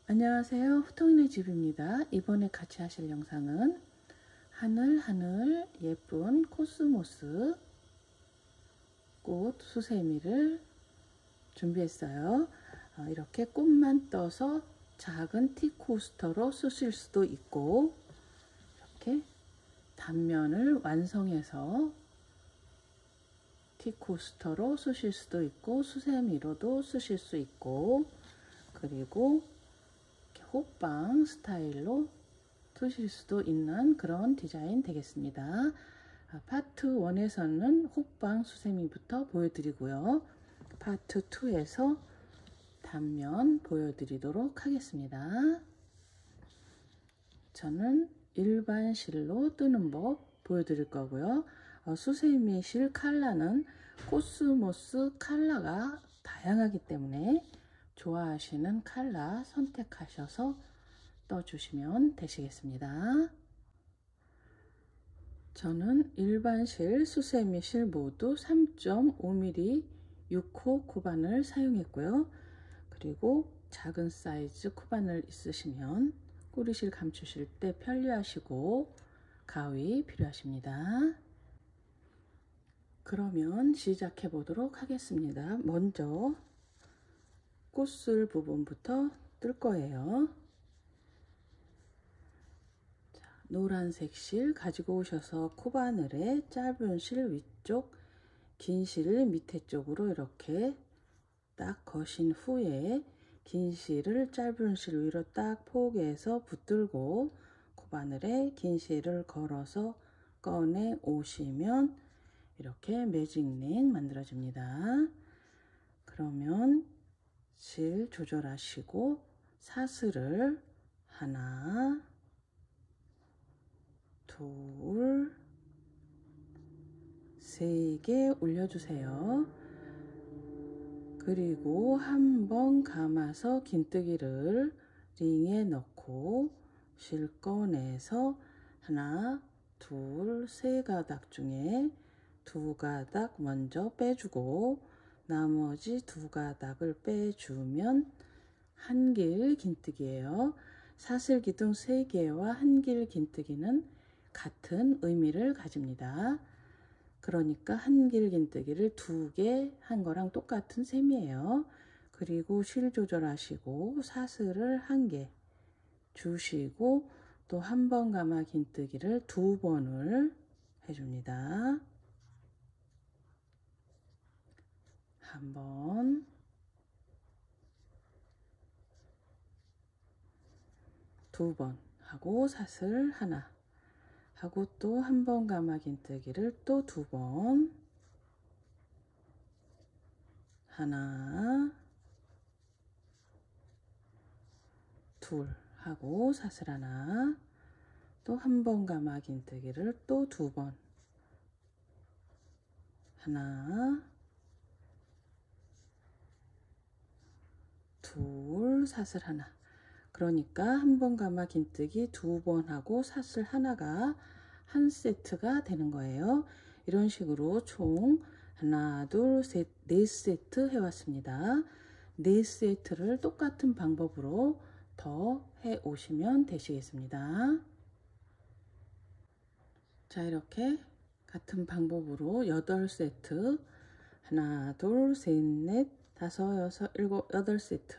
안녕하세요. 후통이네 집입니다. 이번에 같이 하실 영상은 하늘 예쁜 코스모스 꽃 수세미를 준비했어요. 이렇게 꽃만 떠서 작은 티 코스터로 쓰실 수도 있고, 이렇게 단면을 완성해서 티 코스터로 쓰실 수도 있고, 수세미로도 쓰실 수 있고, 그리고 호빵 스타일로 쓰실 수도 있는 그런 디자인 되겠습니다. 파트 1에서는 호빵 수세미부터 보여드리고요. 파트 2에서 단면 보여드리도록 하겠습니다. 저는 일반 실로 뜨는 법 보여드릴 거고요. 수세미 실 컬러는 코스모스 컬러가 다양하기 때문에 좋아하시는 컬러 선택하셔서 떠주시면 되시겠습니다. 저는 일반 실, 수세미 실 모두 3.5mm 6호 코바늘 사용했고요. 그리고 작은 사이즈 코바늘 있으시면 꼬리실 감추실 때 편리하시고 가위 필요하십니다. 그러면 시작해 보도록 하겠습니다. 먼저 꽃술 부분부터 뜰 거예요. 노란색 실 가지고 오셔서 코바늘에 짧은 실 위쪽, 긴 실 밑에 쪽으로 이렇게 딱 거신 후에 긴 실을 짧은 실 위로 딱 포개서 붙들고 코바늘에 긴 실을 걸어서 꺼내 오시면 이렇게 매직링 만들어집니다. 그러면 실 조절하시고 사슬을 하나, 둘, 세 개 올려주세요. 그리고 한번 감아서 긴뜨기를 링에 넣고 실 꺼내서 하나, 둘, 세 가닥 중에 두 가닥 먼저 빼주고 나머지 두 가닥을 빼주면 한길 긴뜨기예요. 사슬 기둥 3개와 한길 긴뜨기는 같은 의미를 가집니다. 그러니까 한길 긴뜨기를 2개 한 거랑 똑같은 셈이에요. 그리고 실 조절하시고 사슬을 1개 주시고 또 한 번 감아 긴뜨기를 2번을 해줍니다. 한 번, 두 번 하고 사슬 하나 하고 또 한 번 감아 긴뜨기를 또 2번, 하나, 둘 하고 사슬 하나, 또 한 번 감아 긴뜨기를 또 2번, 하나, 둘, 사슬 하나. 그러니까 한 번 감아 긴뜨기 2번 하고 사슬 하나가 한 세트가 되는 거예요. 이런 식으로 총 하나, 둘, 셋, 4세트 해왔습니다. 4세트를 똑같은 방법으로 더 해 오시면 되시겠습니다. 자, 이렇게 같은 방법으로 8세트 하나, 둘, 셋, 넷, 다섯, 여섯, 일곱, 8세트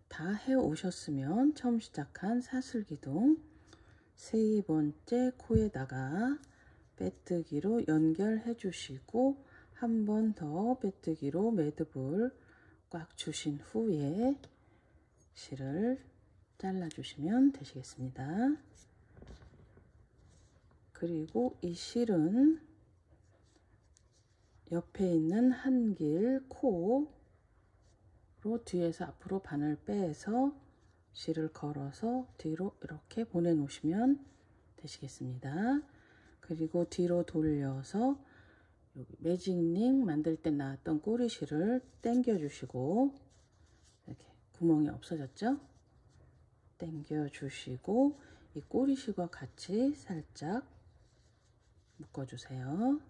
다 해 오셨으면 처음 시작한 사슬기둥 3번째 코에다가 빼뜨기로 연결해 주시고 한 번 더 빼뜨기로 매듭을 꽉 주신 후에 실을 잘라 주시면 되시겠습니다. 그리고 이 실은 옆에 있는 한길 코로 뒤에서 앞으로 바늘 빼서 실을 걸어서 뒤로 이렇게 보내 놓으시면 되시겠습니다. 그리고 뒤로 돌려서 여기 매직링 만들 때 나왔던 꼬리실을 당겨 주시고 이렇게 구멍이 없어졌죠? 당겨 주시고 이 꼬리실과 같이 살짝 묶어 주세요.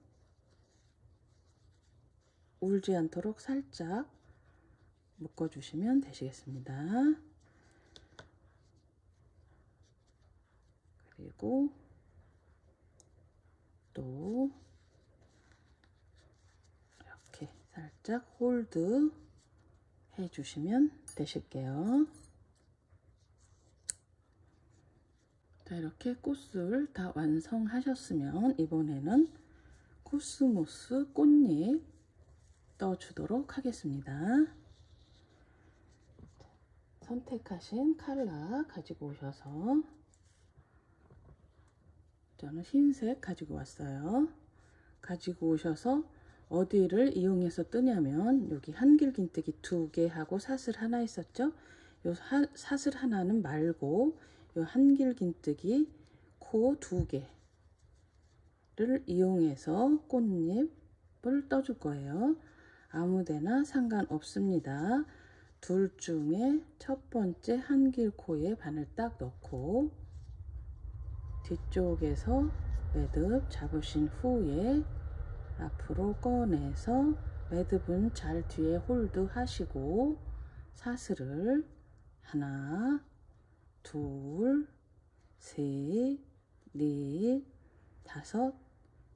울지 않도록 살짝 묶어 주시면 되시겠습니다. 잡고 또 이렇게 살짝 홀드 해주시면 되실게요. 자, 이렇게 꽃을 다 완성하셨으면 이번에는 코스모스 꽃잎 떠주도록 하겠습니다. 선택하신 컬러 가지고 오셔서 저는 흰색 가지고 왔어요. 가지고 오셔서 어디를 이용해서 뜨냐면 여기 한길긴뜨기 2개 하고 사슬 하나 있었죠. 요 사슬 하나는 말고 요 한길긴뜨기 코 2개를 이용해서 꽃잎을 떠줄 거예요. 아무데나 상관없습니다. 둘 중에 첫 번째 한길코에 바늘 딱 넣고 뒤쪽에서 매듭 잡으신 후에 앞으로 꺼내서 매듭은 잘 뒤에 홀드 하시고 사슬을 하나, 둘, 셋, 넷, 다섯,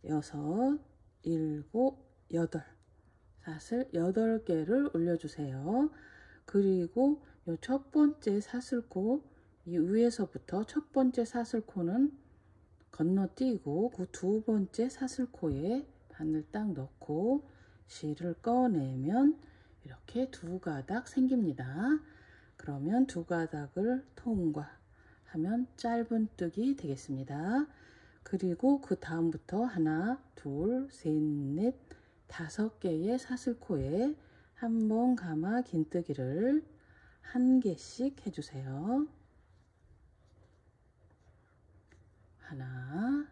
여섯, 일곱, 여덟 사슬 8개를 올려주세요. 그리고 이 첫 번째 사슬코 이 위에서부터 첫 번째 사슬코는 건너뛰고 그 두 번째 사슬코에 바늘 딱 넣고 실을 꺼내면 이렇게 두 가닥 생깁니다. 그러면 두 가닥을 통과하면 짧은뜨기 되겠습니다. 그리고 그 다음부터 하나, 둘, 셋, 넷, 5개의 사슬코에 한 번 감아 긴뜨기를 1개씩 해주세요. 하나,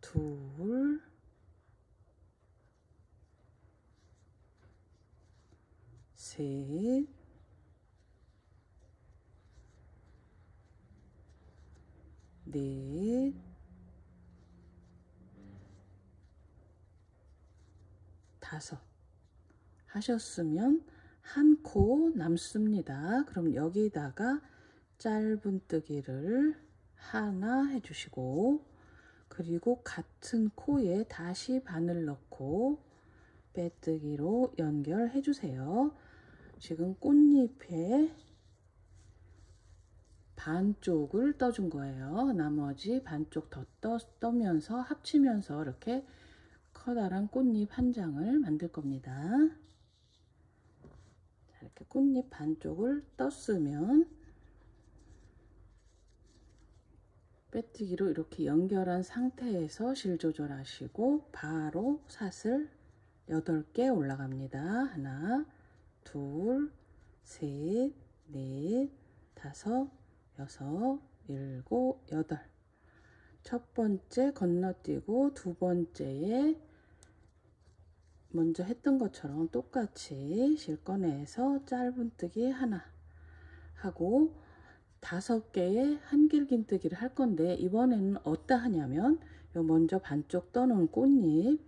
둘, 셋, 넷, 다섯 하셨으면 한 코 남습니다. 그럼 여기다가 짧은뜨기를 하나 해주시고 그리고 같은 코에 다시 바늘 넣고 빼뜨기로 연결해 주세요. 지금 꽃잎에 반쪽을 떠준 거예요. 나머지 반쪽 더 떠면서 합치면서 이렇게 커다란 꽃잎 한 장을 만들 겁니다. 이렇게 꽃잎 반쪽을 떴으면 빼뜨기로 이렇게 연결한 상태에서 실 조절하시고 바로 사슬 8개 올라갑니다. 하나, 둘, 셋, 넷, 다섯, 여섯, 일곱, 여덟. 첫 번째 건너뛰고 두 번째에 먼저 했던 것처럼 똑같이 실 꺼내서 짧은뜨기 하나 하고 5개의 한길긴뜨기를 할 건데 이번에는 어디다 하냐면 요 먼저 반쪽 떠놓은 꽃잎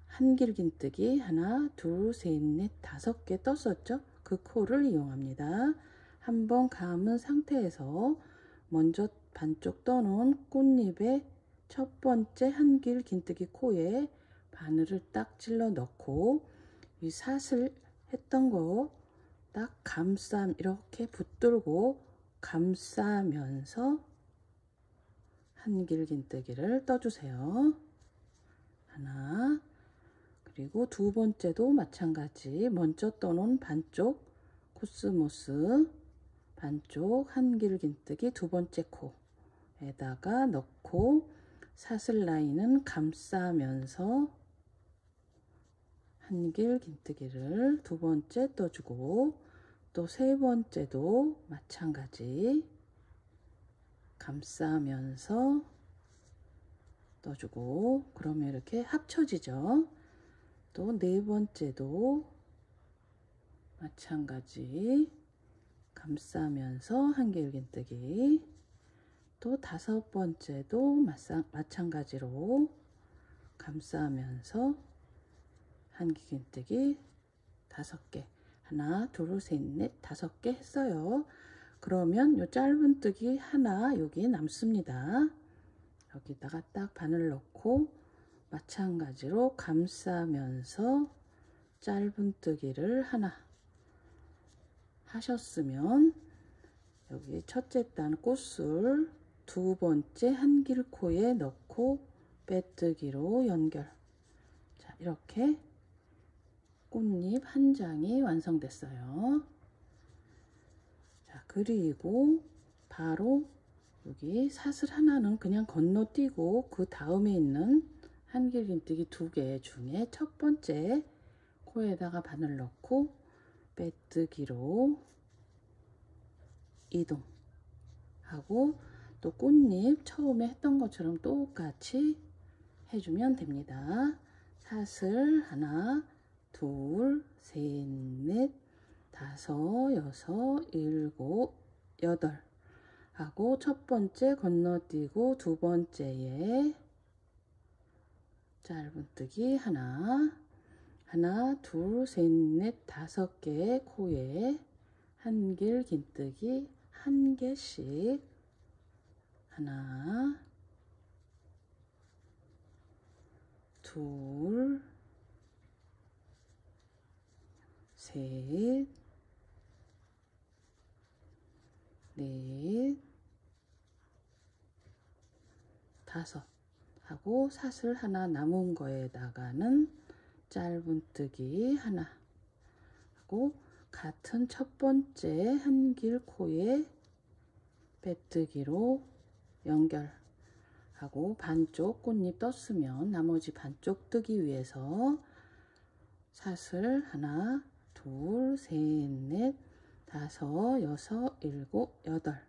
한길긴뜨기 하나, 둘, 셋, 넷, 5개 떴었죠? 그 코를 이용합니다. 한번 감은 상태에서 먼저 반쪽 떠놓은 꽃잎의 첫 번째 한길긴뜨기 코에 바늘을 딱 찔러 넣고 이 사슬 했던 거 딱 이렇게 붙들고 감싸면서 한길긴뜨기를 떠주세요. 하나, 그리고 두 번째도 마찬가지 먼저 떠놓은 반쪽 코스모스 반쪽 한길긴뜨기 두 번째 코에다가 넣고 사슬 라인은 감싸면서 한길긴뜨기를 두 번째 떠주고 또 세 번째도 마찬가지 감싸면서 떠주고 그러면 이렇게 합쳐지죠. 또 네 번째도 마찬가지 감싸면서 한길긴뜨기 또 5번째도 마찬가지로 감싸면서 한길긴뜨기 5개 하나, 둘, 셋, 넷, 5개 했어요. 그러면 요 짧은뜨기 하나 여기 남습니다. 여기다가 딱 바늘 넣고 마찬가지로 감싸면서 짧은뜨기를 하나 하셨으면 여기 첫째 단 꽃술 두 번째 한길코에 넣고 빼뜨기로 연결. 자, 이렇게 꽃잎 한 장이 완성됐어요. 자, 그리고 바로 여기 사슬 하나는 그냥 건너뛰고 그 다음에 있는 한길긴뜨기 2개 중에 첫 번째 코에다가 바늘 넣고 빼뜨기로 이동하고 또 꽃잎 처음에 했던 것처럼 똑같이 해주면 됩니다. 사슬 하나, 둘, 셋, 넷, 5, 6, 7, 8 하고 첫 번째 건너뛰고 두 번째에 짧은뜨기 하나, 둘, 셋, 넷, 5개 코에 한길긴뜨기 1개씩 하나, 둘, 셋, 넷, 5 하고 사슬 하나 남은 거에다가는 짧은뜨기 하나 하고 같은 첫 번째 한길코에 빼뜨기로 연결하고 반쪽 꽃잎 떴으면 나머지 반쪽 뜨기 위해서 사슬 하나, 둘, 셋, 넷, 5, 6, 7, 8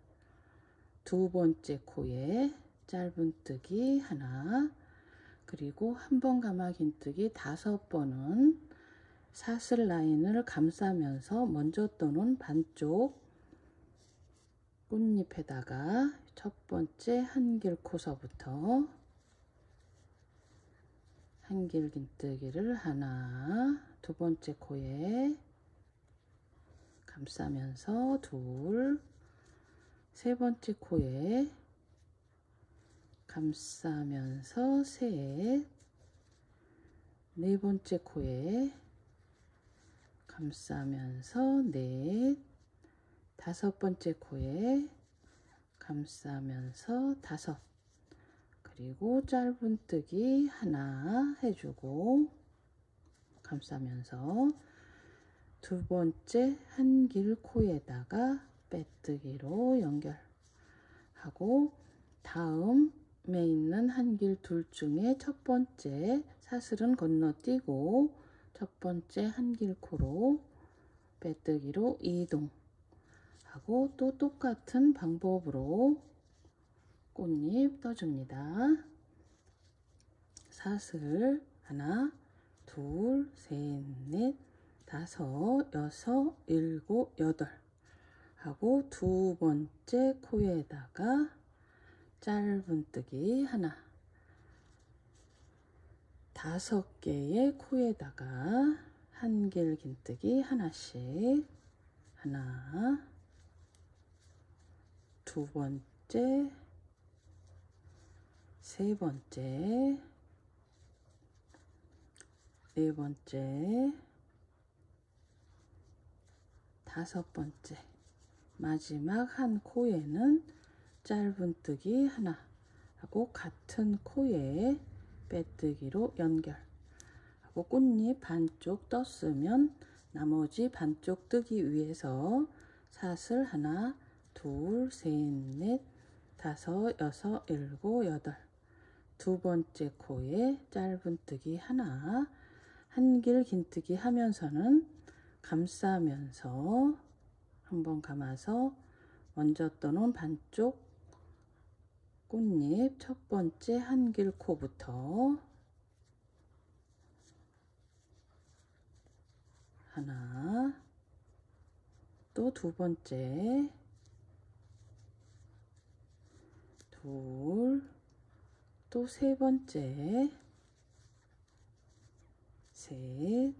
두 번째 코에 짧은뜨기 하나 그리고 한 번 가마긴뜨기 5번은 사슬 라인을 감싸면서 먼저 떠는 반쪽 꽃잎에다가 첫 번째 한길코서부터 한길긴뜨기를 하나, 두 번째 코에 감싸면서 둘, 세 번째 코에 감싸면서 셋, 네 번째 코에 감싸면서 넷, 5번째 코에 감싸면서 5 그리고 짧은뜨기 하나 해주고 감싸면서 두 번째 한길코에다가 빼뜨기로 연결하고 다음에 있는 한길 둘 중에 첫 번째 사슬은 건너뛰고 첫 번째 한길코로 빼뜨기로 이동하고 또 똑같은 방법으로 꽃잎 떠줍니다. 사슬 하나, 둘, 셋, 넷, 5, 6, 7, 8 하고 두 번째 코에다가 짧은뜨기 하나 5개의 코에다가 한길긴뜨기 하나씩 하나 두 번째 세 번째 네 번째 5번째 마지막 한 코에는 짧은뜨기 하나 하고 같은 코에 빼뜨기로 연결하고 꽃잎 반쪽 떴으면 나머지 반쪽 뜨기 위해서 사슬 하나 둘 셋 넷 5, 6, 7, 8 두 번째 코에 짧은뜨기 하나 한길긴뜨기 하면서는 감싸면서 한번 감아서 먼저 떠놓은 반쪽 꽃잎 첫 번째 한길코부터 하나 또 두 번째 둘 또 세 번째 셋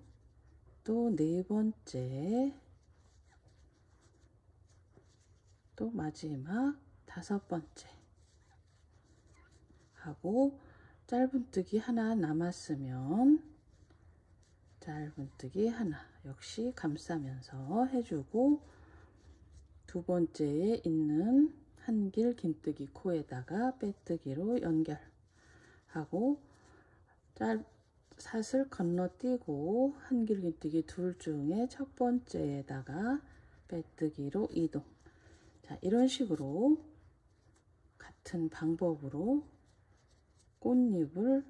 또 네 번째, 또 마지막 다섯 번째 하고, 짧은뜨기 하나 남았으면 짧은뜨기 하나 역시 감싸면서 해주고, 두 번째에 있는 한길 긴뜨기 코에다가 빼뜨기로 연결하고, 사슬 건너뛰고 한길 긴뜨기 둘 중에 첫 번째에다가 빼뜨기로 이동. 자, 이런 식으로 같은 방법으로 꽃잎을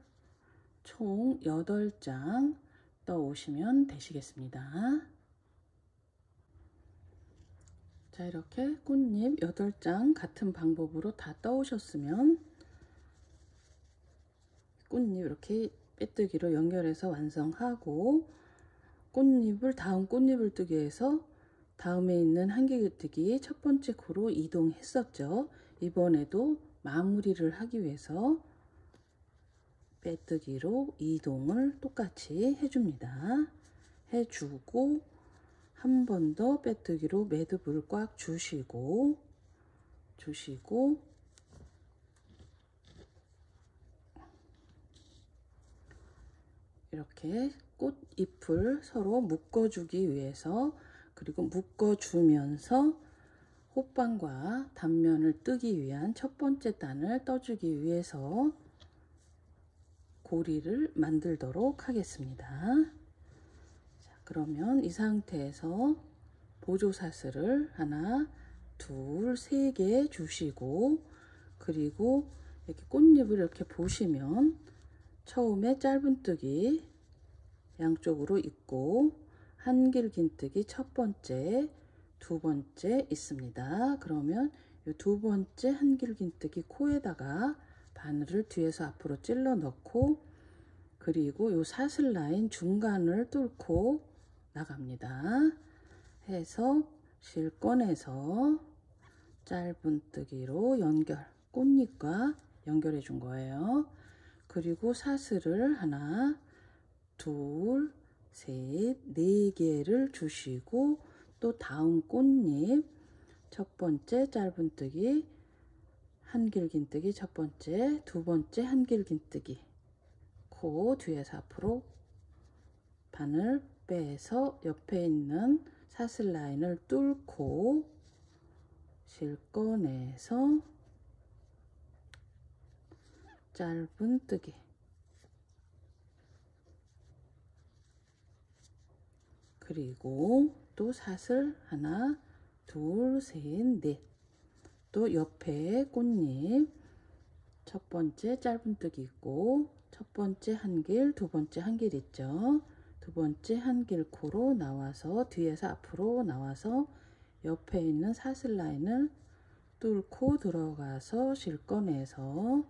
총 8장 떠오시면 되시겠습니다. 자, 이렇게 꽃잎 8장 같은 방법으로 다 떠오셨으면 꽃잎 이렇게 빼뜨기로 연결해서 완성하고, 꽃잎을 다음 꽃잎을 뜨기 위해서 다음에 있는 한길뜨기 첫 번째 코로 이동했었죠. 이번에도 마무리를 하기 위해서 빼뜨기로 이동을 똑같이 해줍니다. 해주고 한 번 더 빼뜨기로 매듭을 꽉 주시고 이렇게 꽃잎을 서로 묶어주기 위해서, 그리고 묶어주면서 호빵과 단면을 뜨기 위한 첫 번째 단을 떠주기 위해서 고리를 만들도록 하겠습니다. 자, 그러면 이 상태에서 보조사슬을 하나, 둘, 세 개 주시고, 그리고 이렇게 꽃잎을 이렇게 보시면 처음에 짧은뜨기 양쪽으로 있고 한길 긴뜨기 첫 번째, 두 번째 있습니다. 그러면 이 두 번째 한길 긴뜨기 코에다가 바늘을 뒤에서 앞으로 찔러 넣고, 그리고 이 사슬 라인 중간을 뚫고 나갑니다. 해서 실꺼내서 짧은뜨기로 연결, 꽃잎과 연결해 준 거예요. 그리고 사슬을 하나, 둘, 셋, 네 개를 주시고, 또 다음 꽃잎 첫 번째 짧은뜨기 한길 긴뜨기 첫 번째, 두 번째 한길 긴뜨기 코 뒤에서 앞으로 바늘 빼서 옆에 있는 사슬 라인을 뚫고 실꺼내서 짧은뜨기, 그리고 또 사슬 하나, 둘, 셋, 넷, 또 옆에 꽃잎 첫 번째 짧은뜨기 있고, 첫 번째 한길, 두 번째 한길 있죠. 두 번째 한길 코로 나와서 뒤에서 앞으로 나와서 옆에 있는 사슬 라인을 뚫고 들어가서 실꺼내서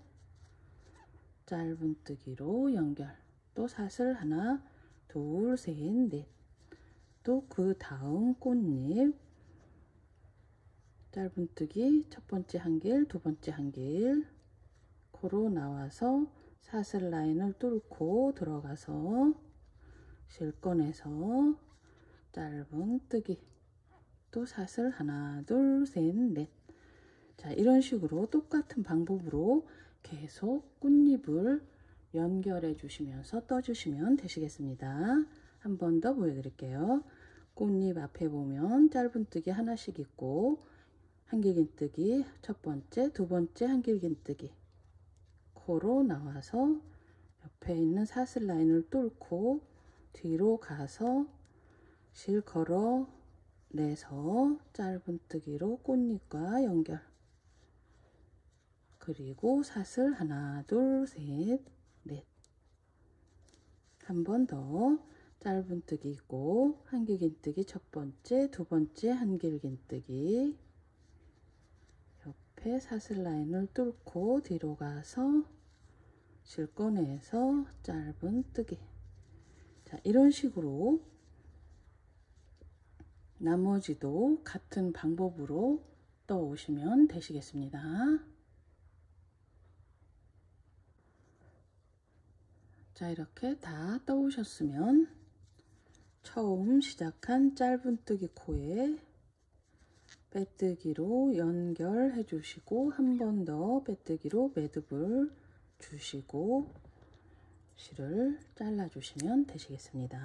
짧은뜨기로 연결, 또 사슬 하나, 둘, 셋, 넷, 또 그 다음 꽃잎 짧은뜨기 첫 번째 한길, 두 번째 한길 코로 나와서 사슬 라인을 뚫고 들어가서 실꺼내서 짧은뜨기, 또 사슬 하나, 둘, 셋, 넷. 자, 이런 식으로 똑같은 방법으로 계속 꽃잎을 연결해 주시면서 떠주시면 되시겠습니다. 한 번 더 보여드릴게요. 꽃잎 앞에 보면 짧은뜨기 하나씩 있고, 한길긴뜨기 첫 번째, 두 번째 한길긴뜨기 코로 나와서 옆에 있는 사슬 라인을 뚫고 뒤로 가서 실 걸어 내서 짧은뜨기로 꽃잎과 연결, 그리고 사슬 하나, 둘, 셋, 넷. 한 번 더 짧은뜨기 있고 한길긴뜨기 첫 번째, 두 번째 한길긴뜨기 옆에 사슬 라인을 뚫고 뒤로 가서 실꺼내서 짧은뜨기. 자, 이런 식으로 나머지도 같은 방법으로 떠오시면 되시겠습니다. 자, 이렇게 다 떠오셨으면 처음 시작한 짧은뜨기 코에 빼뜨기로 연결해 주시고 한 번 더 빼뜨기로 매듭을 주시고 실을 잘라 주시면 되시겠습니다.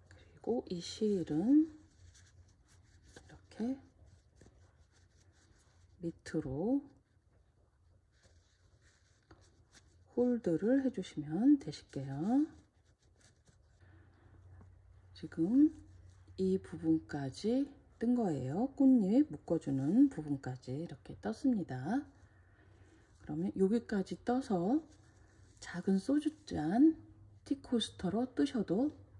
그리고 이 실은 이렇게 밑으로 홀드를 해주시면 되실게요. 지금 이 부분까지 뜬 거예요. 꽃잎 묶어주는 부분까지 이렇게 떴습니다. 그러면 여기까지 떠서 작은 소주잔 티코스터로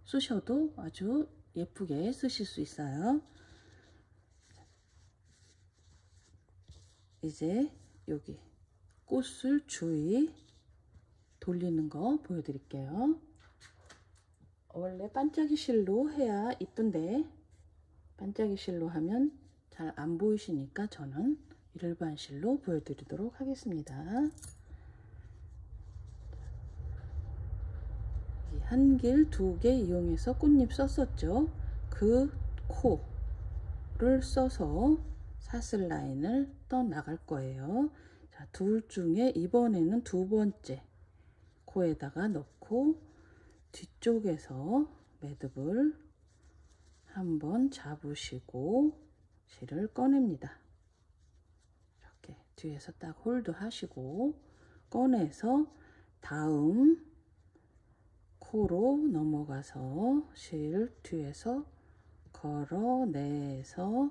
쓰셔도 아주 예쁘게 쓰실 수 있어요. 이제 여기 꽃을 주위 돌리는 거 보여드릴게요. 원래 반짝이 실로 해야 이쁜데 반짝이 실로 하면 잘 안 보이시니까 저는 일반 실로 보여드리도록 하겠습니다. 한 길, 두 개 이용해서 꽃잎 썼었죠. 그 코를 써서 사슬 라인을 떠 나갈 거예요. 자, 둘 중에 이번에는 두 번째 코에다가 넣고 뒤쪽에서 매듭을 한번 잡으시고 실을 꺼냅니다. 이렇게 뒤에서 딱 홀드 하시고 꺼내서 다음 코로 넘어가서 실 뒤에서 걸어내서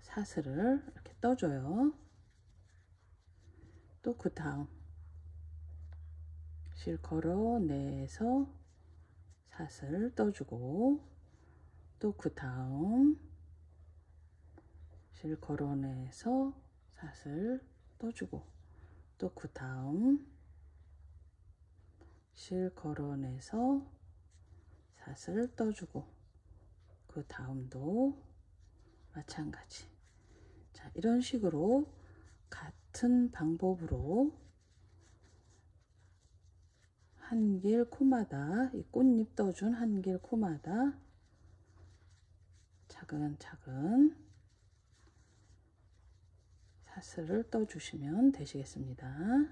사슬을 이렇게 떠줘요. 또 그 다음 실 걸어내서 사슬 떠주고 또 그 다음 실 걸어내서 사슬 떠주고 또 그 다음 실 걸어내서 사슬 떠주고 그 다음도 마찬가지. 자, 이런 식으로 같은 방법으로 한 길 코마다 이 꽃잎 떠준 한 길 코마다 차근차근 사슬을 떠주시면 되시겠습니다.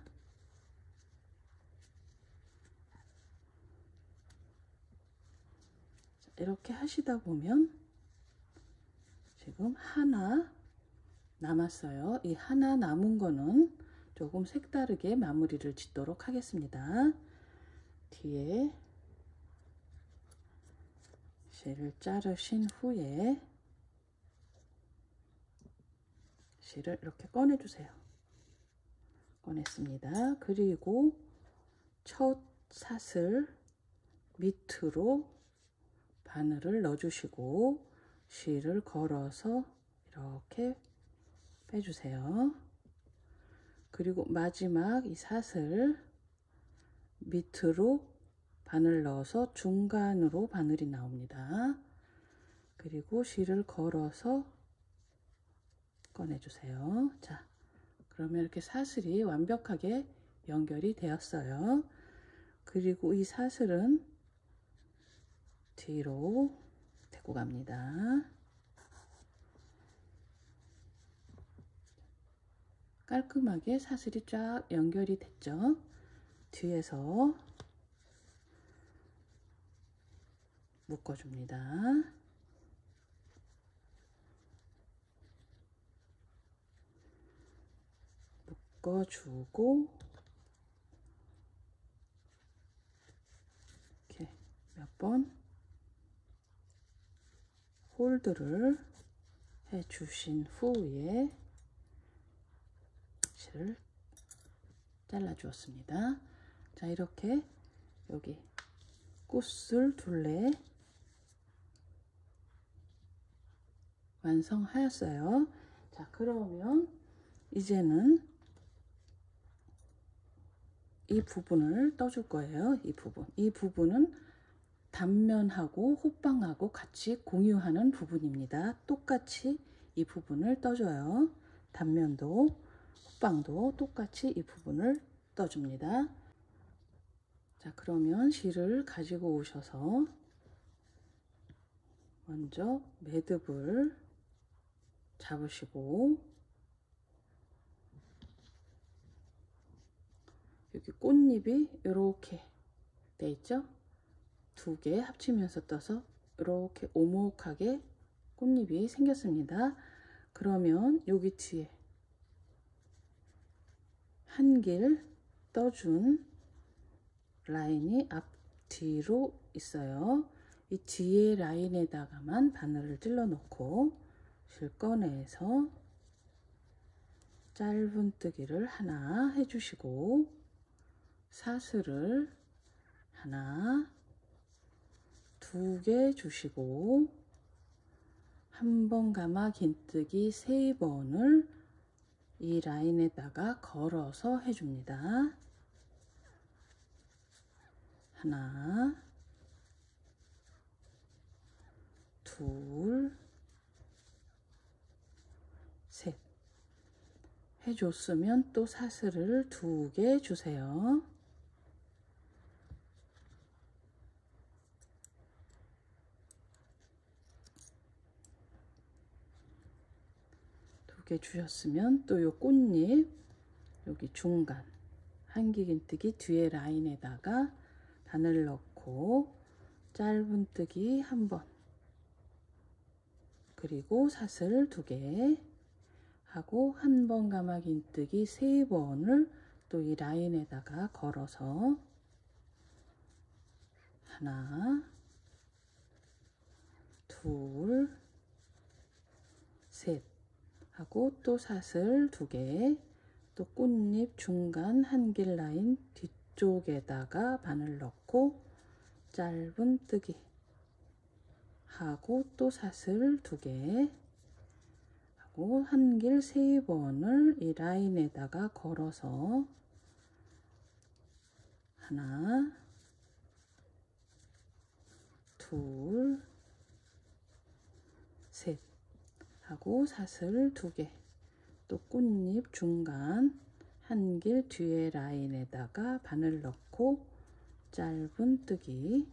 이렇게 하시다 보면 지금 하나 남았어요. 이 하나 남은 거는 조금 색다르게 마무리를 짓도록 하겠습니다. 뒤에 실을 자르신 후에 실을 이렇게 꺼내 주세요. 꺼냈습니다. 그리고 첫 사슬 밑으로 바늘을 넣어 주시고 실을 걸어서 이렇게 빼주세요. 그리고 마지막 이 사슬 밑으로 바늘 넣어서 중간으로 바늘이 나옵니다. 그리고 실을 걸어서 꺼내주세요. 자, 그러면 이렇게 사슬이 완벽하게 연결이 되었어요. 그리고 이 사슬은 뒤로 대고 갑니다. 깔끔하게 사슬이 쫙 연결이 됐죠. 뒤에서 묶어줍니다. 묶어주고 이렇게 몇 번 홀드를 해 주신 후에 실을 잘라 주었습니다. 자, 이렇게 여기 꽃을 둘레 완성하였어요. 자, 그러면 이제는 이 부분을 떠줄 거예요. 이 부분은 단면하고 호빵하고 같이 공유하는 부분입니다. 똑같이 이 부분을 떠줘요. 단면도 호빵도 똑같이 이 부분을 떠줍니다. 자, 그러면 실을 가지고 오셔서 먼저 매듭을 잡으시고, 여기 꽃잎이 이렇게 돼 있죠? 두 개 합치면서 떠서 이렇게 오목하게 꽃잎이 생겼습니다. 그러면 여기 뒤에 한 길 떠준 라인이 앞뒤로 있어요. 이 뒤에 라인에다가만 바늘을 찔러 놓고 실 꺼내서 짧은뜨기를 하나 해주시고, 사슬을 하나, 두 개 주시고, 한 번 감아 긴뜨기 3번을 이 라인에다가 걸어서 해줍니다. 하나, 둘, 셋 해줬으면 또 사슬을 2개 주세요. 주셨으면 또 요 꽃잎 여기 중간 한길긴뜨기 뒤에 라인에다가 바늘 넣고 짧은뜨기 1번, 그리고 사슬 2개 하고 한 번 가마긴뜨기 3번을 또 이 라인에다가 걸어서 하나, 둘, 셋 하고 또 사슬 2개, 또 꽃잎 중간 한길 라인 뒤쪽에다가 바늘 넣고 짧은뜨기 하고 또 사슬 2개 하고 한길 3번을 이 라인에다가 걸어서 하나, 둘, 셋 하고 사슬 2개, 또 꽃잎 중간 한길 뒤에 라인에다가 바늘 넣고 짧은뜨기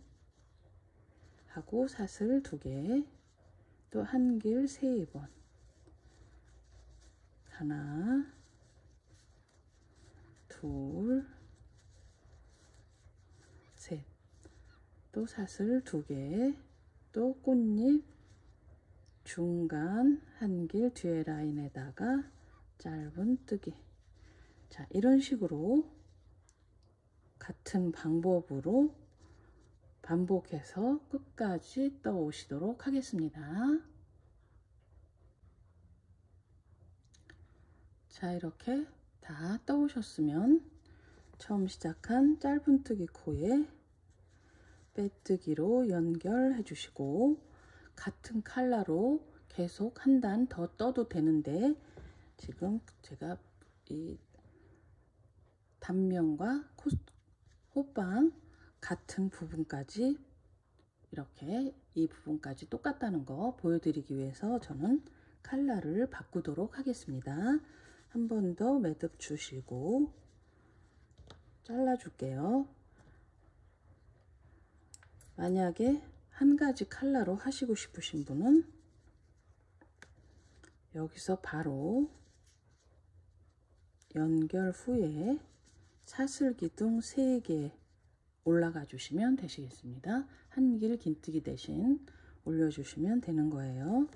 하고 사슬 2개, 또 한길 3번 하나, 둘, 셋, 또 사슬 2개, 또 꽃잎 중간 한길 뒤에 라인에다가 짧은뜨기. 자, 이런 식으로 같은 방법으로 반복해서 끝까지 떠 오시도록 하겠습니다. 자, 이렇게 다 떠 오셨으면 처음 시작한 짧은뜨기 코에 빼뜨기로 연결해 주시고, 같은 컬러로 계속 한 단 더 떠도 되는데 지금 제가 이 단면과 호빵 같은 부분까지 이렇게 이 부분까지 똑같다는 거 보여드리기 위해서 저는 컬러를 바꾸도록 하겠습니다. 한 번 더 매듭 주시고 잘라 줄게요. 만약에 한 가지 컬러로 하시고 싶으신 분은 여기서 바로 연결 후에 사슬 기둥 3개 올라가 주시면 되시겠습니다. 한길 긴뜨기 대신 올려주시면 되는 거예요.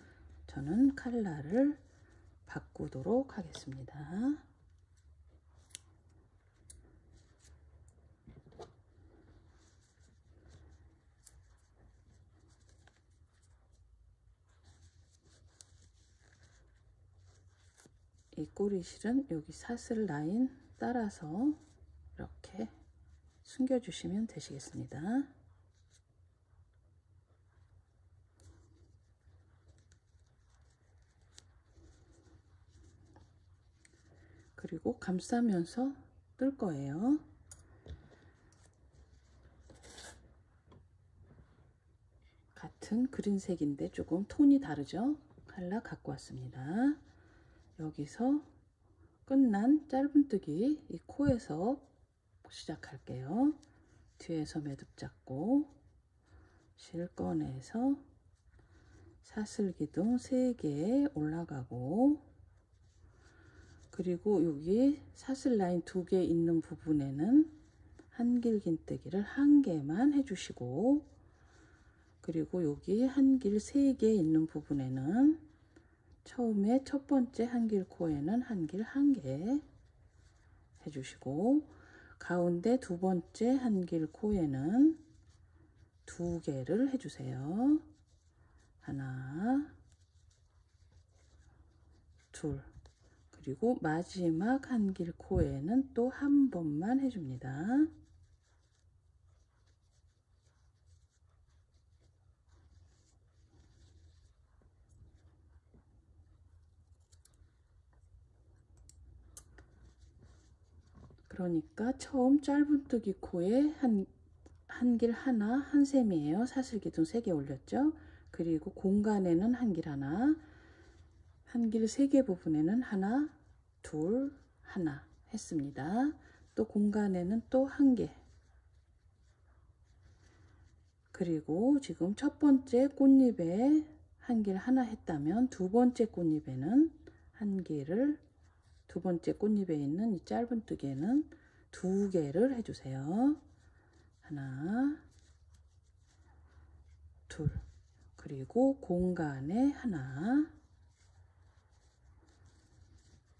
저는 컬러를 바꾸도록 하겠습니다. 이 꼬리실은 여기 사슬 라인 따라서 이렇게 숨겨 주시면 되시겠습니다. 그리고 감싸면서 뜰 거예요. 같은 그린색인데 조금 톤이 다르죠? 컬러 갖고 왔습니다. 여기서 끝난 짧은뜨기 이 코에서 시작할게요. 뒤에서 매듭 잡고 실 꺼내서 사슬기둥 3개 올라가고, 그리고 여기 사슬 라인 2개 있는 부분에는 한길 긴뜨기를 1개만 해주시고, 그리고 여기 한길 3개 있는 부분에는 처음에 첫 번째 한길 코에는 한길 1개 해주시고, 가운데 두 번째 한길 코에는 2개를 해주세요. 하나, 둘. 그리고 마지막 한길 코에는 또 한 번만 해줍니다. 그러니까 처음 짧은뜨기 코에 한길 하나, 한 셈이에요. 사슬기둥 3개 올렸죠. 그리고 공간에는 한길 하나, 한길 3개 부분에는 하나, 둘, 하나 했습니다. 또 공간에는 또 1개. 그리고 지금 첫 번째 꽃잎에 한길 하나 했다면 두 번째 꽃잎에는 한길을, 두 번째 꽃잎에 있는 이 짧은뜨기에는 2개를 해주세요. 하나, 둘. 그리고 공간에 하나,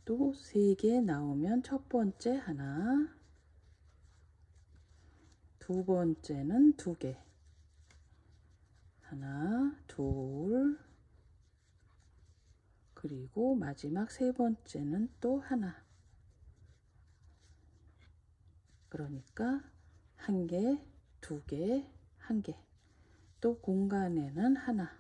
또 3개 나오면 첫 번째 하나, 두 번째는 2개, 하나, 둘, 그리고 마지막 3번째는 또 하나. 그러니까 1개, 2개, 1개. 또 공간에는 하나.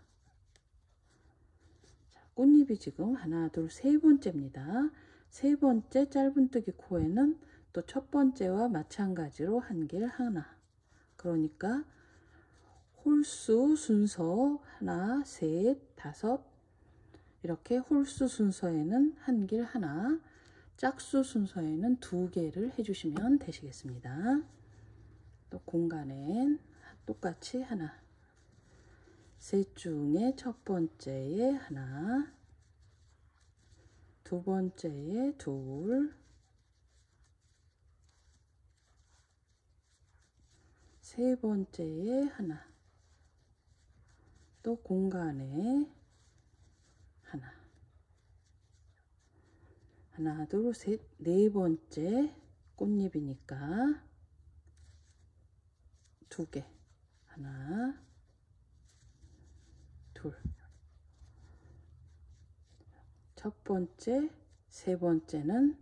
자, 꽃잎이 지금 하나, 둘, 3번째입니다. 3번째 짧은뜨기 코에는 또 첫 번째와 마찬가지로 한길 하나. 그러니까 홀수 순서 하나, 셋, 다섯, 이렇게 홀수 순서에는 한길 하나, 짝수 순서에는 2개를 해주시면 되시겠습니다. 또 공간엔 똑같이 하나, 셋 중에 첫 번째에 하나, 두 번째에 둘, 세 번째에 하나, 또 공간에 하나, 하나, 둘, 셋, 4번째 꽃잎이니까 2개, 하나, 둘, 첫 번째, 세 번째는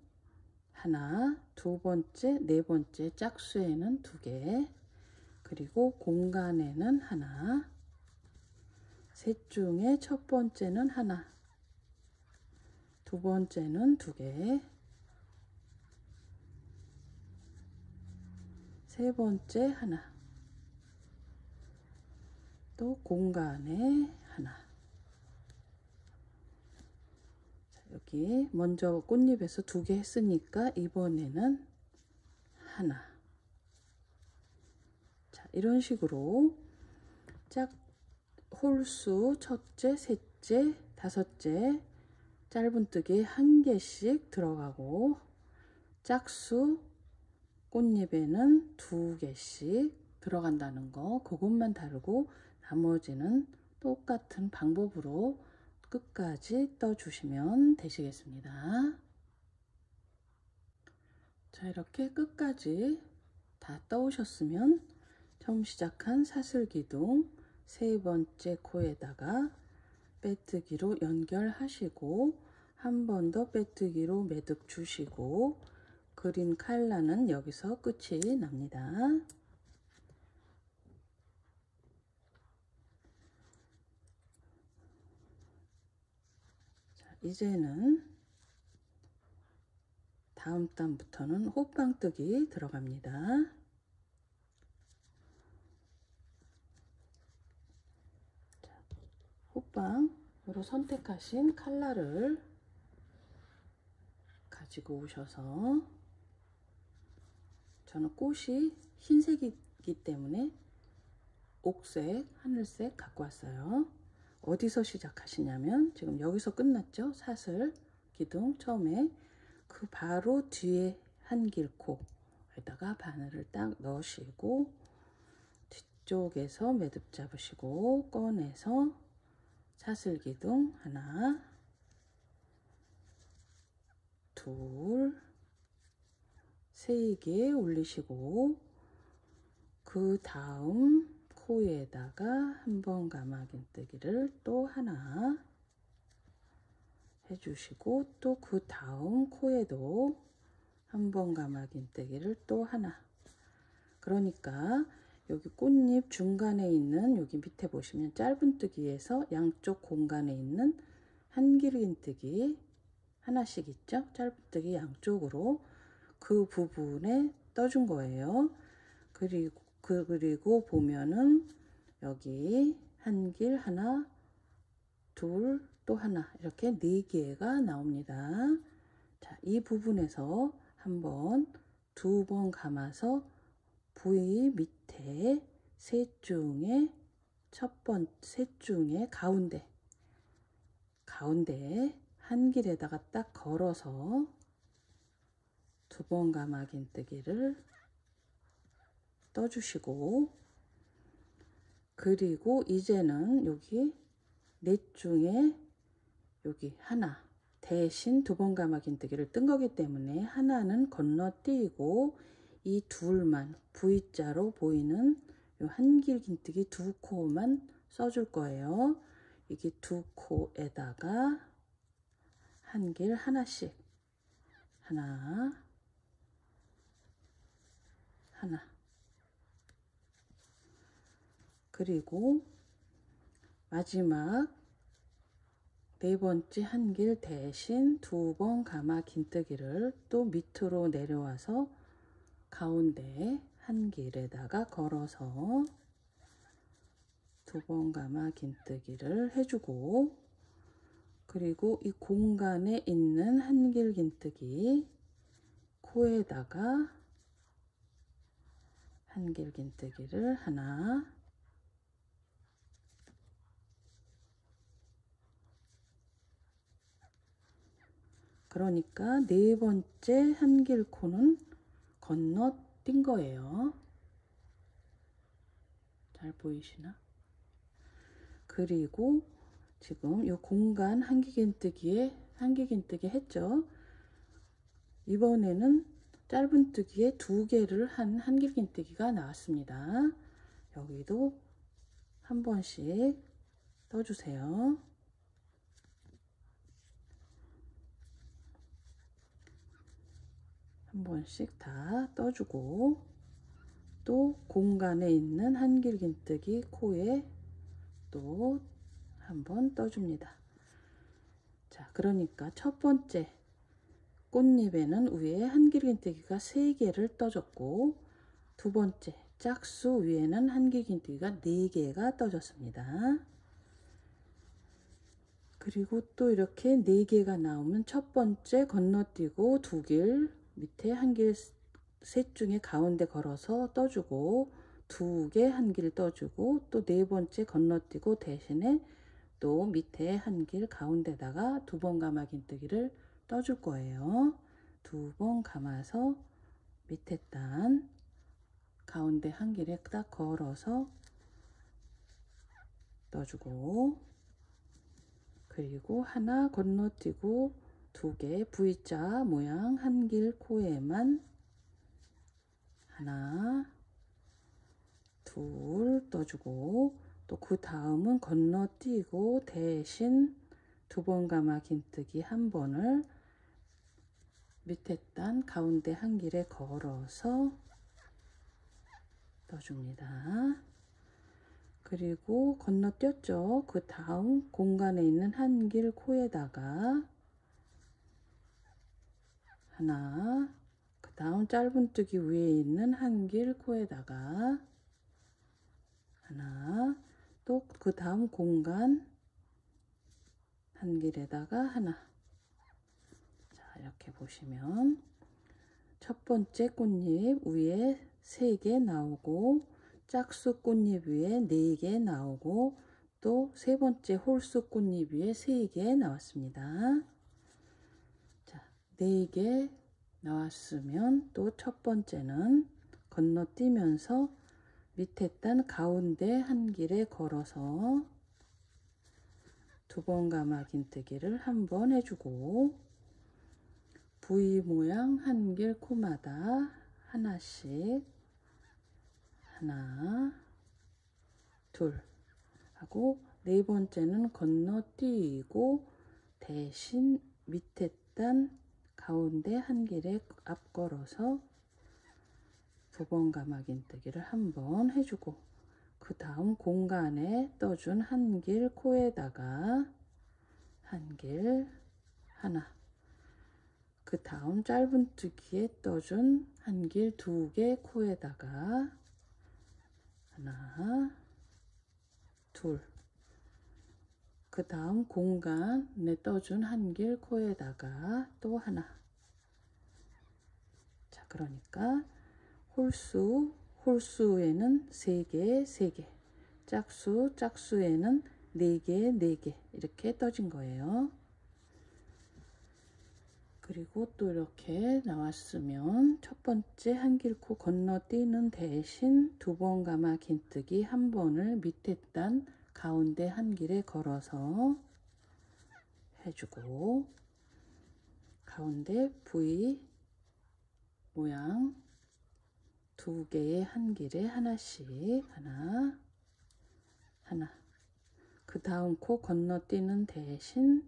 하나, 두 번째, 네 번째 짝수에는 2개, 그리고 공간에는 하나, 셋 중에 첫 번째는 하나, 두 번째는 2개, 세 번째 하나, 또 공간에 하나. 자, 여기 먼저 꽃잎에서 2개 했으니까 이번에는 하나. 자, 이런 식으로 짝 홀수 첫째, 셋째, 다섯째 짧은뜨기 1개씩 들어가고, 짝수 꽃잎에는 2개씩 들어간다는 거, 그것만 다르고 나머지는 똑같은 방법으로 끝까지 떠주시면 되시겠습니다. 자, 이렇게 끝까지 다 떠오셨으면 처음 시작한 사슬기둥 3번째 코에다가 빼뜨기로 연결하시고 한 번 더 빼뜨기로 매듭 주시고, 그린 칼라는 여기서 끝이 납니다. 자, 이제는 다음 단부터는 호빵뜨기 들어갑니다. 자, 호빵으로 선택하신 칼라를 가지고 오셔서, 저는 꽃이 흰색이 꽃잎이기 때문에 옥색, 하늘색 갖고 왔어요. 어디서 시작하시냐면 지금 여기서 끝났죠. 사슬 기둥 처음에 그 바로 뒤에 한길코에다가 바늘을 딱 넣으시고 뒤쪽에서 매듭 잡으시고 꺼내서 사슬 기둥 하나, 둘, 세 개 올리시고 그 다음 코에다가 한 번 가마긴뜨기를 또 하나 해주시고 또 그 다음 코에도 한 번 가마긴뜨기를 또 하나. 그러니까 여기 꽃잎 중간에 있는 여기 밑에 보시면 짧은뜨기에서 양쪽 공간에 있는 한길긴뜨기 하나씩 있죠. 짧은뜨기 양쪽으로 그 부분에 떠준 거예요. 그리고 보면은 여기 한길 하나, 둘, 또 하나 이렇게 4개가 나옵니다. 자, 이 부분에서 두 번 감아서 부위 밑에 셋 중에 셋 중에 가운데 한길에다가 딱 걸어서 두 번 가마긴뜨기를 떠주시고 그리고 이제는 여기 넷 중에 여기 하나 대신 두 번 가마긴뜨기를 뜬 거기 때문에 하나는 건너뛰고 이 둘만 V자로 보이는 요 한길긴뜨기 두 코만 써줄 거예요. 이게 두 코에다가 한길 하나씩 하나 그리고 마지막 네 번째 한길 대신 두 번 가마긴뜨기를 또 밑으로 내려와서 가운데 한길에다가 걸어서 두 번 가마긴뜨기를 해주고 그리고 이 공간에 있는 한길긴뜨기 코에다가 한길긴뜨기를 하나 그러니까 네 번째 한길코는 건너뛴 거예요. 잘 보이시나? 그리고 지금 이 공간 한길긴뜨기 했죠. 이번에는 짧은뜨기에 2개를 한 한길긴뜨기가 나왔습니다. 여기도 한 번씩 떠주세요. 한 번씩 다 떠주고 또 공간에 있는 한길긴뜨기 코에 또 한 번 떠줍니다. 자, 그러니까 첫 번째 꽃잎에는 위에 한길긴뜨기가 3개를 떠줬고 두 번째 짝수 위에는 한길긴뜨기가 4개가 떠졌습니다. 그리고 또 이렇게 4개가 나오면 첫 번째 건너뛰고 2길 밑에 한길 셋 중에 가운데 걸어서 떠주고 2개 한길 떠주고 또 네 번째 건너뛰고 대신에 또 밑에 한길 가운데다가 두 번 가마긴뜨기를 떠줄 거예요. 두 번 감아서 밑에 단 가운데 한길에 딱 걸어서 떠주고 그리고 하나 건너뛰고 2개 V자 모양 한길 코에만 하나 둘 떠주고 또 그 다음은 건너뛰고 대신 두 번 가마긴뜨기 한 번을 밑에 단 가운데 한길에 걸어서 떠줍니다. 그리고 건너뛰었죠. 그 다음 공간에 있는 한길 코에다가 하나 그 다음 짧은뜨기 위에 있는 한길 코에다가 하나 또 그 다음 공간 한길에다가 하나. 자, 이렇게 보시면 첫 번째 꽃잎 위에 3개 나오고, 짝수 꽃잎 위에 4개 나오고, 또 세 번째 홀수 꽃잎 위에 3개 나왔습니다. 자, 4개 나왔으면 또 첫 번째는 건너뛰면서 밑에 단 가운데 한 길에 걸어서 2번 가마 긴뜨기를 한 번 해주고, V 모양 한 길 코마다 하나씩, 하나, 둘 하고, 네 번째는 건너뛰고 대신 밑에 단 가운데 한 길에 앞걸어서 2번 가마 긴뜨기를 한 번 해주고, 그 다음 공간에 떠준 한 길 코에다가 한 길 하나, 그 다음 짧은뜨기에 떠준 한 길 2개 코에다가 하나, 둘, 그 다음 공간에 떠준 한 길 코에다가 또 하나. 자, 그러니까 홀수에는 3개, 3개, 짝수에는 4개, 4개 이렇게 떠진 거예요. 그리고 또 이렇게 나왔으면 첫 번째 한 길 코 건너뛰는 대신 2번 가마 긴뜨기 한 번을 밑에 단 가운데 한 길에 걸어서 해주고, 가운데 V 모양 2개의 한 길에 하나씩, 하나, 하나. 그 다음 코 건너뛰는 대신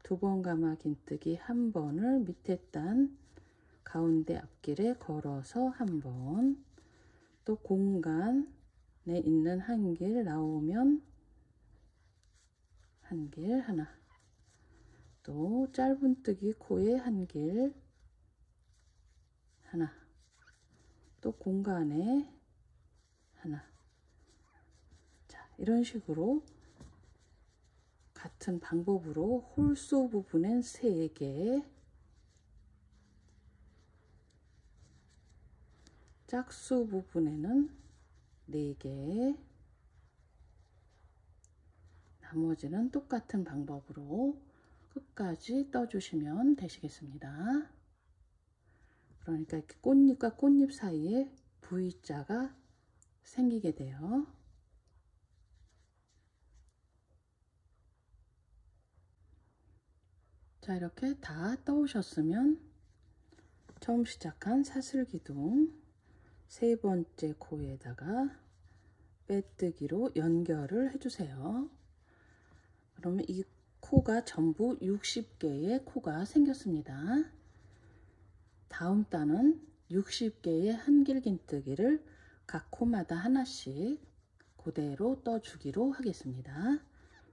2번 가마 긴뜨기 한 번을 밑에 단 가운데 앞길에 걸어서 한 번, 또 공간에 있는 한 길 나오면 한 길 하나, 또 짧은뜨기 코에 한 길 하나, 또 공간에 하나. 자, 이런 식으로 같은 방법으로 홀수 부분엔 3개, 짝수 부분에는 4개, 나머지는 똑같은 방법으로 끝까지 떠주시면 되시겠습니다. 그러니까 이렇게 꽃잎과 꽃잎 사이에 V자가 생기게 돼요. 자, 이렇게 다 떠오셨으면 처음 시작한 사슬기둥 세 번째 코에다가 빼뜨기로 연결을 해주세요. 그러면 이 코가 전부 60개의 코가 생겼습니다. 다음 단은 60개의 한길 긴뜨기를 각 코마다 하나씩 그대로 떠주기로 하겠습니다.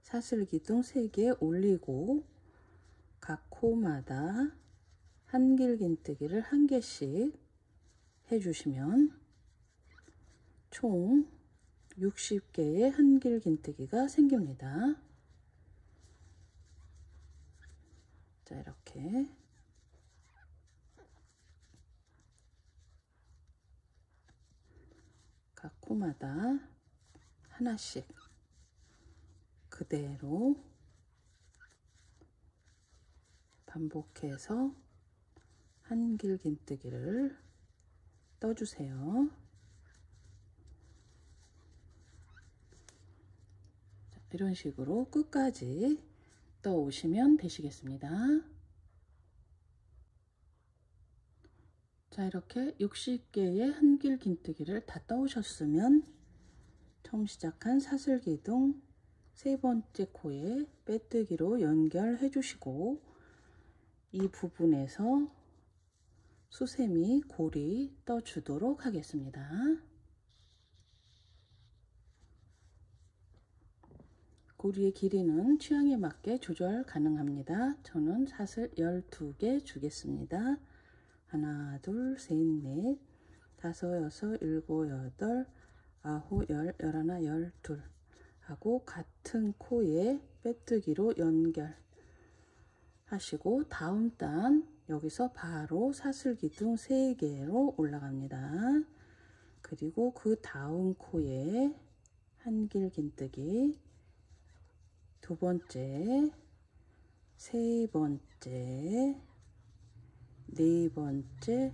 사슬기둥 3개 올리고 각 코마다 한길 긴뜨기를 1개씩 해주시면 총 60개의 한길 긴뜨기가 생깁니다. 자, 이렇게 각 코마다 하나씩 그대로 반복해서 한길 긴뜨기를 떠주세요. 자, 이런 식으로 끝까지 떠오시면 되시겠습니다. 자, 이렇게 60개의 한길 긴뜨기를 다 떠오셨으면 처음 시작한 사슬기둥 세 번째 코에 빼뜨기로 연결해 주시고, 이 부분에서 수세미 고리 떠주도록 하겠습니다. 고리의 길이는 취향에 맞게 조절 가능합니다. 저는 사슬 12개 주겠습니다. 하나, 둘, 셋, 넷, 다섯, 여섯, 일곱, 여덟, 아홉, 열, 열하나, 열둘 하고 같은 코에 빼뜨기로 연결 하시고, 다음 단 여기서 바로 사슬기둥 3개로 올라갑니다. 그리고 그 다음 코에 한길 긴뜨기, 두 번째, 세 번째, 네 번째,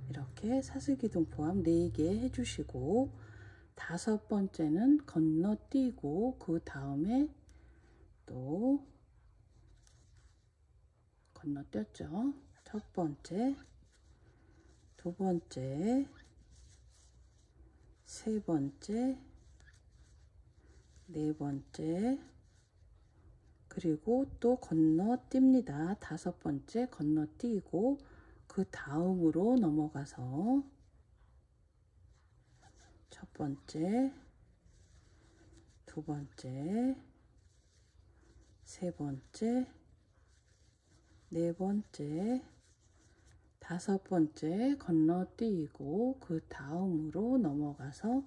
이렇게 사슬기둥 포함 4개 해주시고, 다섯 번째는 건너뛰고 그 다음에 또 건너뛰었죠. 첫 번째, 두 번째, 세 번째, 네 번째, 그리고 또 건너뜁니다. 다섯 번째 건너뛰고 그 다음으로 넘어가서 첫 번째, 두 번째, 세 번째, 네 번째, 다섯 번째 건너뛰고 그 다음으로 넘어가서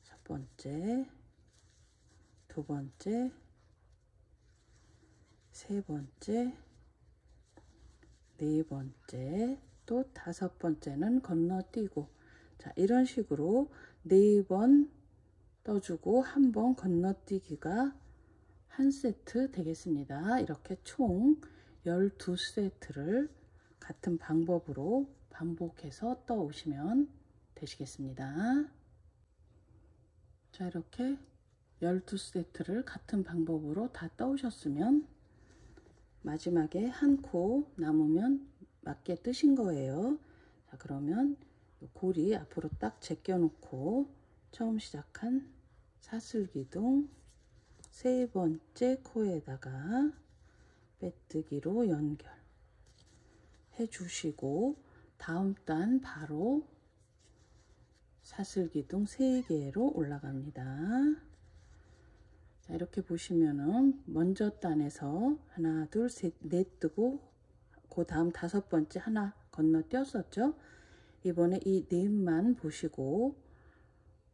첫 번째, 두 번째, 세 번째, 네 번째, 또 다섯 번째는 건너뛰고, 자, 이런 식으로 4번 떠주고 한 번 건너뛰기가 한 세트 되겠습니다. 이렇게 총 12세트를 같은 방법으로 반복해서 떠오시면 되시겠습니다. 자, 이렇게 12세트를 같은 방법으로 다 떠오셨으면 마지막에 한 코 남으면 맞게 뜨신 거예요. 자, 그러면 고리 앞으로 딱 제껴 놓고 처음 시작한 사슬기둥 세 번째 코에다가 빼뜨기로 연결 해 주시고, 다음 단 바로 사슬기둥 3개로 올라갑니다. 자, 이렇게 보시면은 먼저 단에서 하나, 둘, 셋, 넷 뜨고 그 다음 다섯 번째 하나 건너뛰었었죠. 이번에 이 넷만 보시고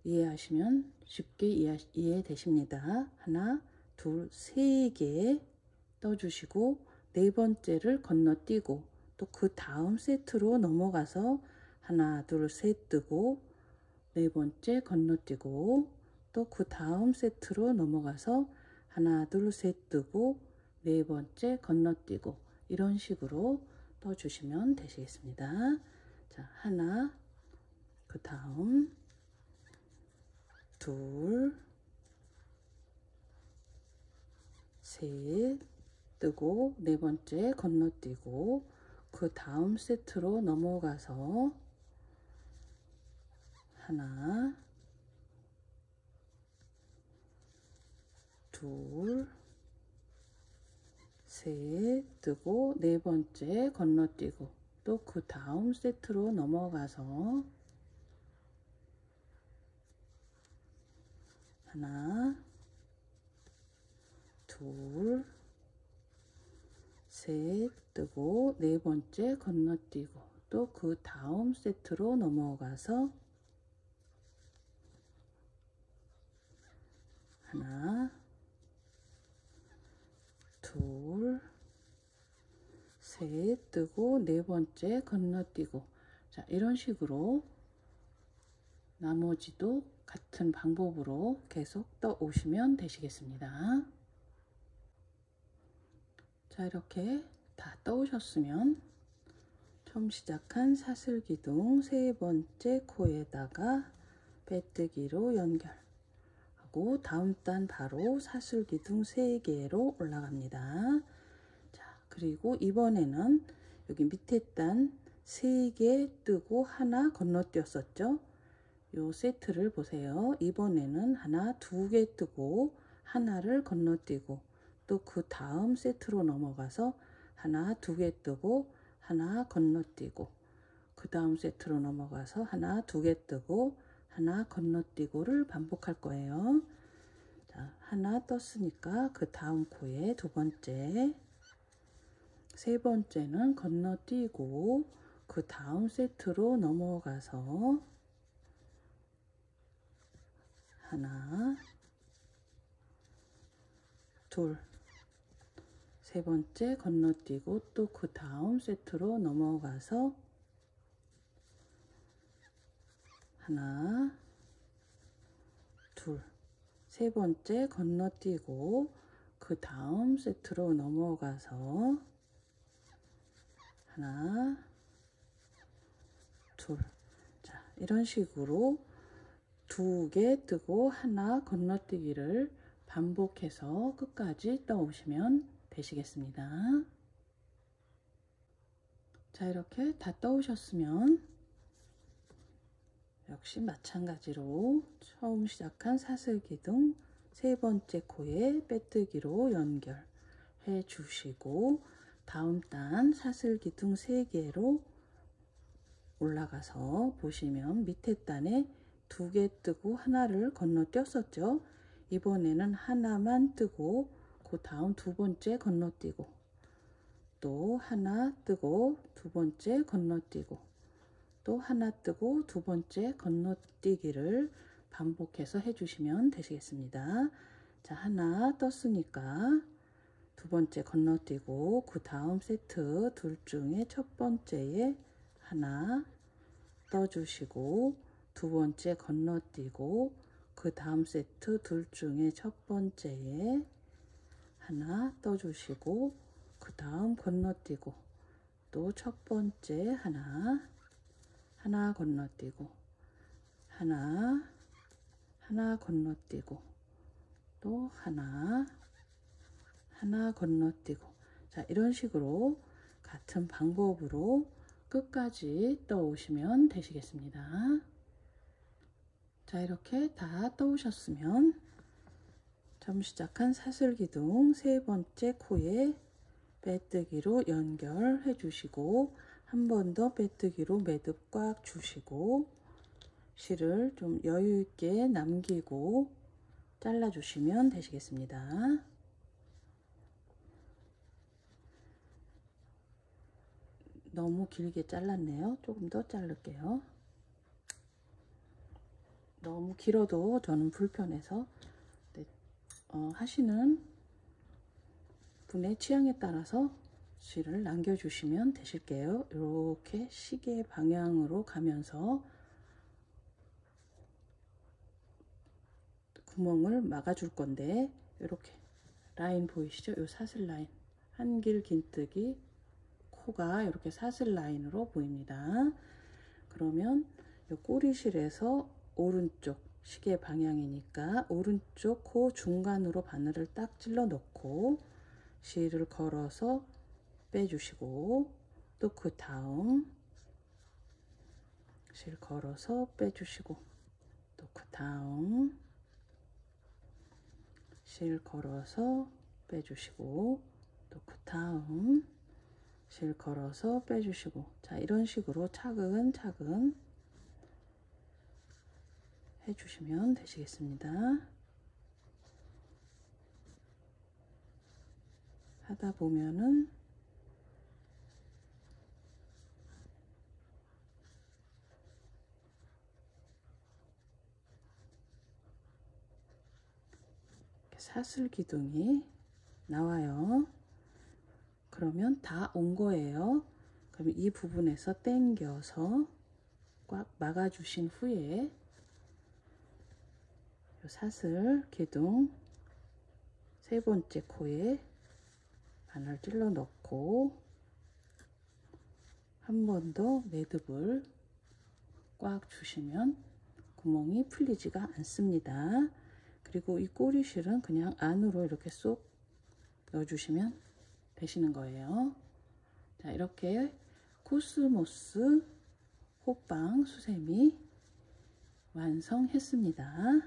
이해하시면 쉽게 이해되십니다. 하나, 둘, 세 개 떠주시고 네 번째를 건너뛰고 또 그 다음 세트로 넘어가서 하나, 둘, 셋 뜨고 네 번째 건너뛰고 또 그 다음 세트로 넘어가서 하나, 둘, 셋 뜨고 네 번째 건너뛰고, 이런 식으로 떠주시면 되시겠습니다. 자, 하나, 그 다음 둘, 셋 뜨고 네 번째 건너뛰고 그 다음 세트로 넘어가서 하나, 둘, 셋 뜨고 네 번째 건너뛰고 또 그 다음 세트로 넘어가서 하나, 둘, 셋 뜨고 네 번째 건너뛰고 또 그 다음 세트로 넘어가서 하나, 둘, 셋 뜨고 네 번째 건너뛰고, 자, 이런 식으로 나머지도 같은 방법으로 계속 떠 오시면 되시겠습니다. 자, 이렇게 다 떠오셨으면 처음 시작한 사슬기둥 세 번째 코에다가 빼뜨기로 연결하고 다음 단 바로 사슬기둥 3개로 올라갑니다. 자, 그리고 이번에는 여기 밑에 단 3개 뜨고 하나 건너뛰었었죠. 요 세트를 보세요. 이번에는 하나, 2개 뜨고 하나를 건너뛰고 또 그 다음 세트로 넘어가서 하나, 2개 뜨고 하나 건너뛰고 그 다음 세트로 넘어가서 하나, 2개 뜨고 하나 건너뛰고를 반복할 거예요. 자, 하나 떴으니까 그 다음 코에 두 번째, 세 번째는 건너뛰고 그 다음 세트로 넘어가서 하나, 둘, 세 번째 건너뛰고 또 그 다음 세트로 넘어가서 하나, 둘, 세 번째 건너뛰고 그 다음 세트로 넘어가서 하나, 둘. 자, 이런 식으로 두 개 뜨고 하나 건너뛰기를 반복해서 끝까지 떠오시면 되시겠습니다. 자, 이렇게 다 떠오셨으면 역시 마찬가지로 처음 시작한 사슬기둥 세 번째 코에 빼뜨기로 연결해 주시고 다음 단 사슬기둥 3개로 올라가서 보시면 밑에 단에 2개 뜨고 하나를 건너뛰었었죠. 이번에는 하나만 뜨고 그 다음 두 번째 건너뛰고 또 하나 뜨고 두 번째 건너뛰고 또 하나 뜨고 두 번째 건너뛰기를 반복해서 해주시면 되시겠습니다. 자, 하나 떴으니까 두 번째 건너뛰고 그 다음 세트 둘 중에 첫 번째에 하나 떠주시고 두 번째 건너뛰고 그 다음 세트 둘 중에 첫 번째에 하나 떠주시고 그 다음 건너뛰고 또 첫 번째 하나 건너뛰고 하나 건너뛰고 또 하나 건너뛰고 자, 이런 식으로 같은 방법으로 끝까지 떠오시면 되시겠습니다. 자, 이렇게 다 떠오셨으면 처음 시작한 사슬기둥 세 번째 코에 빼뜨기로 연결해 주시고 한 번 더 빼뜨기로 매듭 꽉 주시고 실을 좀 여유 있게 남기고 잘라 주시면 되시겠습니다. 너무 길게 잘랐네요. 조금 더 자를게요. 너무 길어도 저는 불편해서 하시는 분의 취향에 따라서 실을 남겨주시면 되실게요. 이렇게 시계 방향으로 가면서 구멍을 막아줄 건데 이렇게 라인 보이시죠? 이 사슬 라인 한길 긴뜨기 코가 이렇게 사슬 라인으로 보입니다. 그러면 이 꼬리실에서 오른쪽 시계 방향이니까 오른쪽 코 중간으로 바늘을 딱 찔러 넣고 실을 걸어서 빼주시고 또 그 다음 실 걸어서 빼주시고 또 그 다음 실 걸어서 빼주시고 또 그 다음 실 걸어서 빼주시고 자, 이런 식으로 차근차근 해주시면 되시겠습니다. 하다 보면은 사슬 기둥이 나와요. 그러면 다 온 거예요. 그럼 이 부분에서 당겨서 꽉 막아 주신 후에 사슬 기둥 세 번째 코에 바늘 찔러 넣고 한 번 더 매듭을 꽉 주시면 구멍이 풀리지가 않습니다. 그리고 이 꼬리실은 그냥 안으로 이렇게 쏙 넣어주시면 되시는 거예요. 자, 이렇게 코스모스 호빵 수세미 완성했습니다.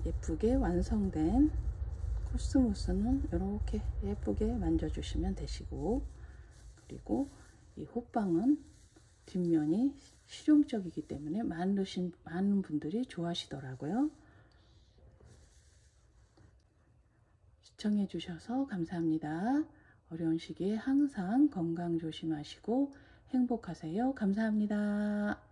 예쁘게 완성된 코스모스는 이렇게 예쁘게 만져주시면 되시고 그리고 이 호빵은 뒷면이 실용적이기 때문에 많은 분들이 좋아하시더라고요. 시청해 주셔서 감사합니다. 어려운 시기에 항상 건강 조심하시고 행복하세요. 감사합니다.